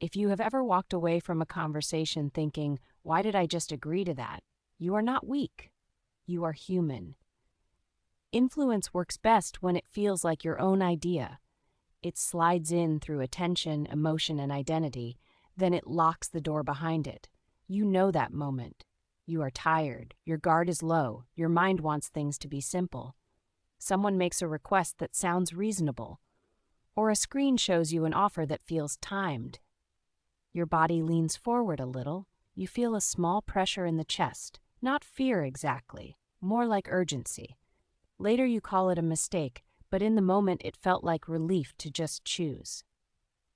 If you have ever walked away from a conversation thinking, why did I just agree to that? You are not weak. You are human. Influence works best when it feels like your own idea. It slides in through attention, emotion, and identity, then it locks the door behind it. You know that moment. You are tired, your guard is low, your mind wants things to be simple. Someone makes a request that sounds reasonable, or a screen shows you an offer that feels timed. Your body leans forward a little, you feel a small pressure in the chest, not fear exactly, more like urgency. Later you call it a mistake, but in the moment it felt like relief to just choose.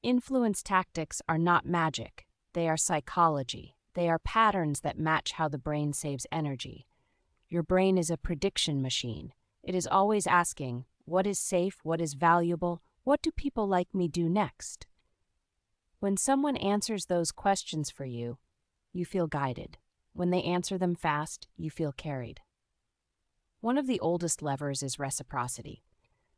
Influence tactics are not magic, they are psychology. They are patterns that match how the brain saves energy. Your brain is a prediction machine. It is always asking, what is safe, what is valuable, what do people like me do next? When someone answers those questions for you, you feel guided. When they answer them fast, you feel carried. One of the oldest levers is reciprocity.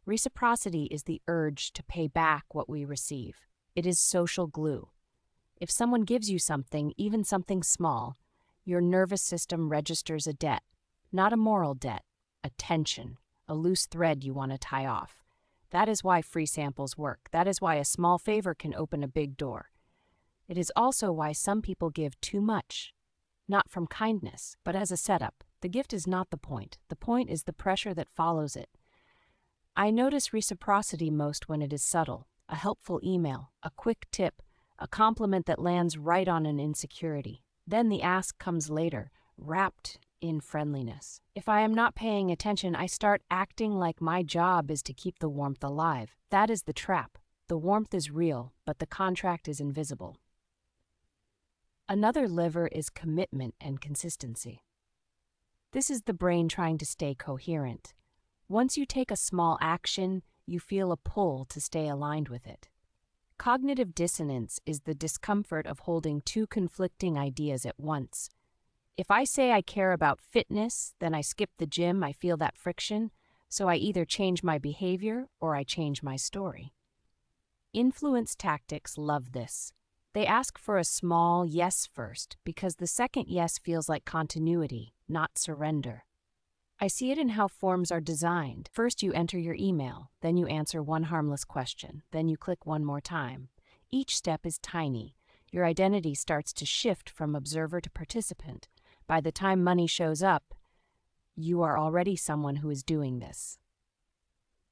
Reciprocity is the urge to pay back what we receive. It is social glue. If someone gives you something, even something small, your nervous system registers a debt, not a moral debt, a tension, a loose thread you want to tie off. That is why free samples work. That is why a small favor can open a big door. It is also why some people give too much, not from kindness, but as a setup. The gift is not the point. The point is the pressure that follows it. I notice reciprocity most when it is subtle, a helpful email, a quick tip, a compliment that lands right on an insecurity. Then the ask comes later, wrapped in friendliness. If I am not paying attention, I start acting like my job is to keep the warmth alive. That is the trap. The warmth is real, but the contract is invisible. Another lever is commitment and consistency. This is the brain trying to stay coherent. Once you take a small action, you feel a pull to stay aligned with it. Cognitive dissonance is the discomfort of holding two conflicting ideas at once. If I say I care about fitness, then I skip the gym, I feel that friction, so I either change my behavior or I change my story. Influence tactics love this. They ask for a small yes first because the second yes feels like continuity, not surrender. I see it in how forms are designed. First you enter your email, then you answer one harmless question, then you click one more time. Each step is tiny. Your identity starts to shift from observer to participant. By the time money shows up, you are already someone who is doing this.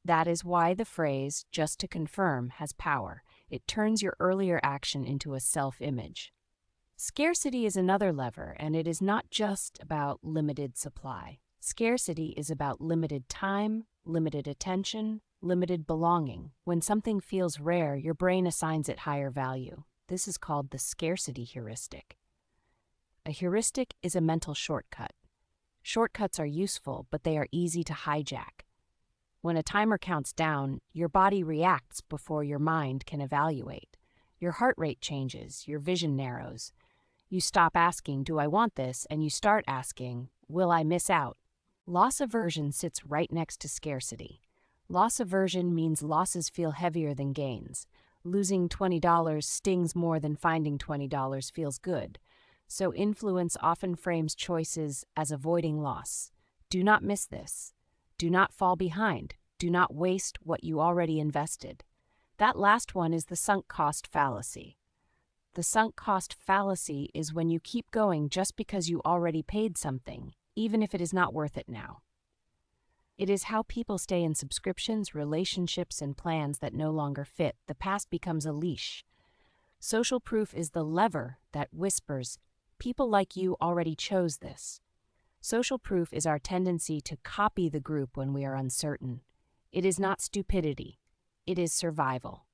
That is why the phrase, just to confirm, has power. It turns your earlier action into a self-image. Scarcity is another lever, and it is not just about limited supply. Scarcity is about limited time, limited attention, limited belonging. When something feels rare, your brain assigns it higher value. This is called the scarcity heuristic. A heuristic is a mental shortcut. Shortcuts are useful, but they are easy to hijack. When a timer counts down, your body reacts before your mind can evaluate. Your heart rate changes, your vision narrows. You stop asking, do I want this? And you start asking, will I miss out? Loss aversion sits right next to scarcity. Loss aversion means losses feel heavier than gains. Losing $20 stings more than finding $20 feels good. So influence often frames choices as avoiding loss. Do not miss this. Do not fall behind. Do not waste what you already invested. That last one is the sunk cost fallacy. The sunk cost fallacy is when you keep going just because you already paid something, even if it is not worth it now. It is how people stay in subscriptions, relationships, and plans that no longer fit. The past becomes a leash. Social proof is the lever that whispers, people like you already chose this. Social proof is our tendency to copy the group when we are uncertain. It is not stupidity. It is survival.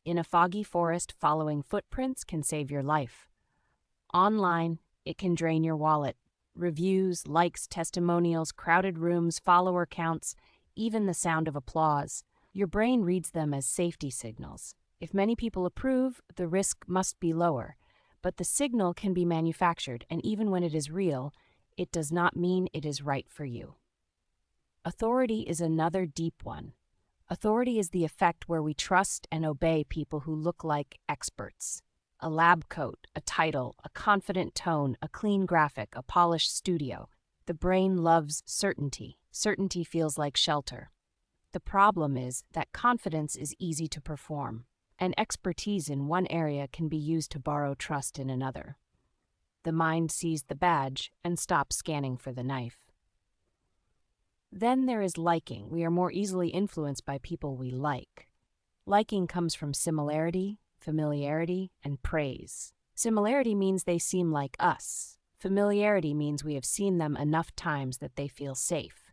In a foggy forest, following footprints can save your life. Online, it can drain your wallet. Reviews, likes, testimonials, crowded rooms, follower counts, even the sound of applause. Your brain reads them as safety signals. If many people approve, the risk must be lower. But the signal can be manufactured, and even when it is real, it does not mean it is right for you. Authority is another deep one. Authority is the effect where we trust and obey people who look like experts. A lab coat, a title, a confident tone, a clean graphic, a polished studio. The brain loves certainty. Certainty feels like shelter. The problem is that confidence is easy to perform, and expertise in one area can be used to borrow trust in another. The mind sees the badge and stops scanning for the knife. Then there is liking. We are more easily influenced by people we like. Liking comes from similarity, familiarity, and praise. Similarity means they seem like us. Familiarity means we have seen them enough times that they feel safe.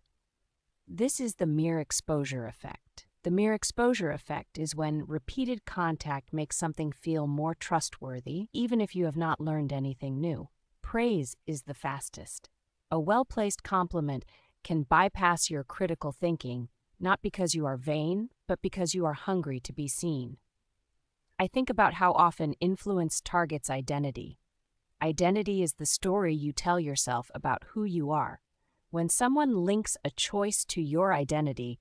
This is the mere exposure effect. The mere exposure effect is when repeated contact makes something feel more trustworthy, even if you have not learned anything new. Praise is the fastest. A well-placed compliment can bypass your critical thinking, not because you are vain, but because you are hungry to be seen. I think about how often influence targets identity. Identity is the story you tell yourself about who you are. When someone links a choice to your identity,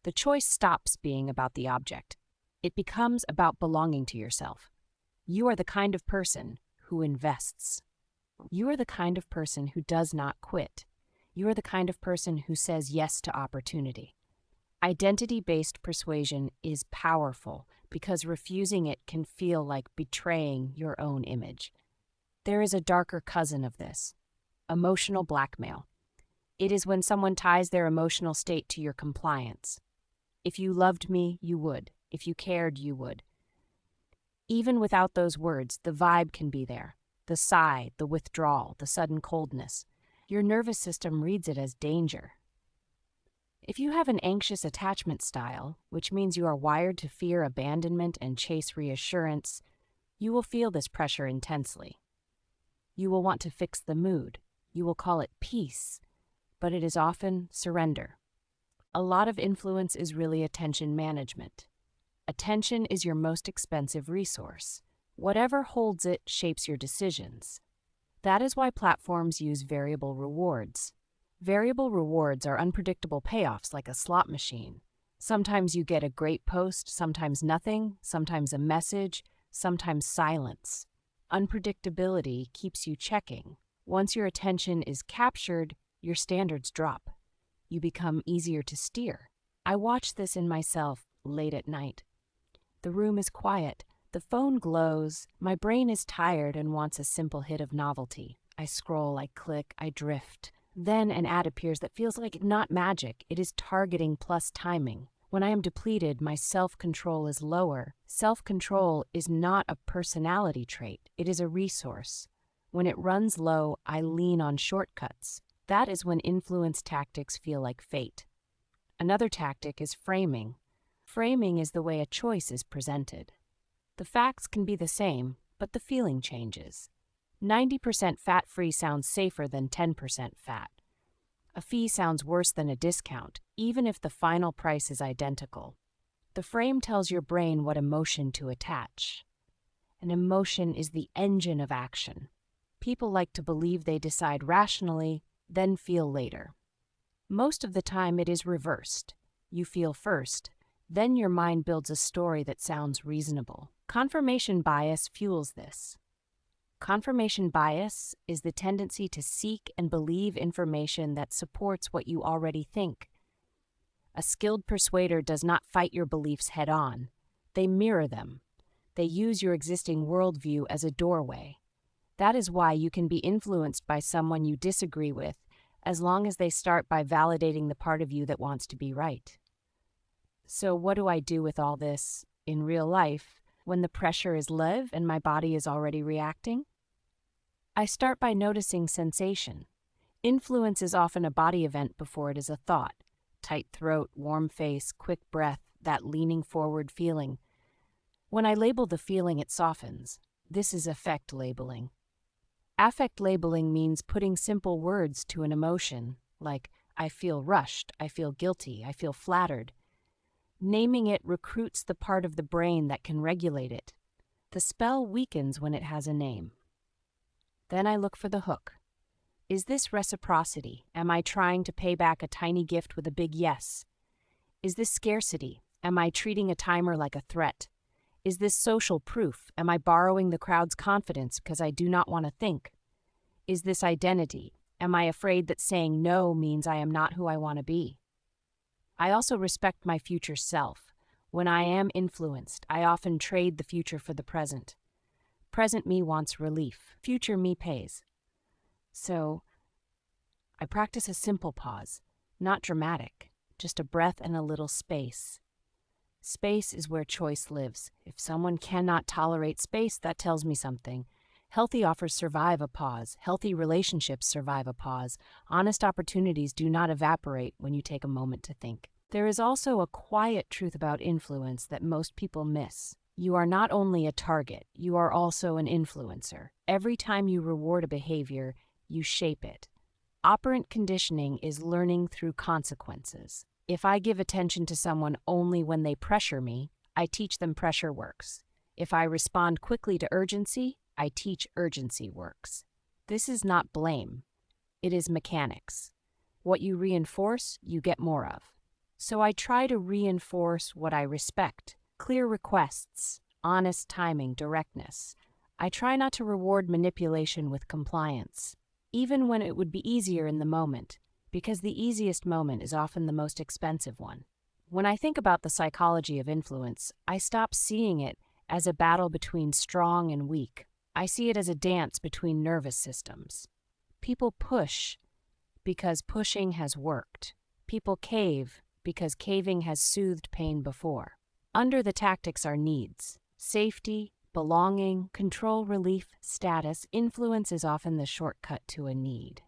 the choice stops being about the object. It becomes about belonging to yourself. You are the kind of person who invests. You are the kind of person who does not quit. You are the kind of person who says yes to opportunity. Identity-based persuasion is powerful because refusing it can feel like betraying your own image. There is a darker cousin of this: emotional blackmail. It is when someone ties their emotional state to your compliance. If you loved me, you would. If you cared, you would. Even without those words, the vibe can be there. The sigh, the withdrawal, the sudden coldness. Your nervous system reads it as danger. If you have an anxious attachment style, which means you are wired to fear abandonment and chase reassurance, you will feel this pressure intensely. You will want to fix the mood. You will call it peace, but it is often surrender. A lot of influence is really attention management. Attention is your most expensive resource. Whatever holds it shapes your decisions. That is why platforms use variable rewards. Variable rewards are unpredictable payoffs like a slot machine. Sometimes you get a great post, sometimes nothing, sometimes a message, sometimes silence. Unpredictability keeps you checking. Once your attention is captured, your standards drop. You become easier to steer. I watch this in myself late at night. The room is quiet. The phone glows. My brain is tired and wants a simple hit of novelty. I scroll, I click, I drift. Then an ad appears that feels like not magic. It is targeting plus timing. When I am depleted, my self-control is lower. Self-control is not a personality trait. It is a resource. When it runs low, I lean on shortcuts. That is when influence tactics feel like fate. Another tactic is framing. Framing is the way a choice is presented. The facts can be the same, but the feeling changes. 90% fat-free sounds safer than 10% fat. A fee sounds worse than a discount, even if the final price is identical. The frame tells your brain what emotion to attach. An emotion is the engine of action. People like to believe they decide rationally, then feel later. Most of the time it is reversed. You feel first, then your mind builds a story that sounds reasonable. Confirmation bias fuels this. Confirmation bias is the tendency to seek and believe information that supports what you already think. A skilled persuader does not fight your beliefs head-on. They mirror them. They use your existing worldview as a doorway. That is why you can be influenced by someone you disagree with, as long as they start by validating the part of you that wants to be right. So what do I do with all this in real life when the pressure is live and my body is already reacting? I start by noticing sensation. Influence is often a body event before it is a thought. Tight throat, warm face, quick breath, that leaning forward feeling. When I label the feeling, it softens. This is affect labeling. Affect labeling means putting simple words to an emotion, like I feel rushed, I feel guilty, I feel flattered. Naming it recruits the part of the brain that can regulate it. The spell weakens when it has a name. Then I look for the hook. Is this reciprocity? Am I trying to pay back a tiny gift with a big yes? Is this scarcity? Am I treating a timer like a threat? Is this social proof? Am I borrowing the crowd's confidence because I do not want to think? Is this identity? Am I afraid that saying no means I am not who I want to be? I also respect my future self. When I am influenced, I often trade the future for the present. Present me wants relief. Future me pays. So, I practice a simple pause, not dramatic, just a breath and a little space. Space is where choice lives. If someone cannot tolerate space, that tells me something. Healthy offers survive a pause. Healthy relationships survive a pause. Honest opportunities do not evaporate when you take a moment to think. There is also a quiet truth about influence that most people miss. You are not only a target, you are also an influencer. Every time you reward a behavior, you shape it. Operant conditioning is learning through consequences. If I give attention to someone only when they pressure me, I teach them pressure works. If I respond quickly to urgency, I teach urgency works. This is not blame. It is mechanics. What you reinforce, you get more of. So I try to reinforce what I respect. Clear requests, honest timing, directness. I try not to reward manipulation with compliance, even when it would be easier in the moment, because the easiest moment is often the most expensive one. When I think about the psychology of influence, I stop seeing it as a battle between strong and weak. I see it as a dance between nervous systems. People push because pushing has worked. People cave because caving has soothed pain before. Under the tactics are needs. Safety, belonging, control, relief, status. Influence is often the shortcut to a need.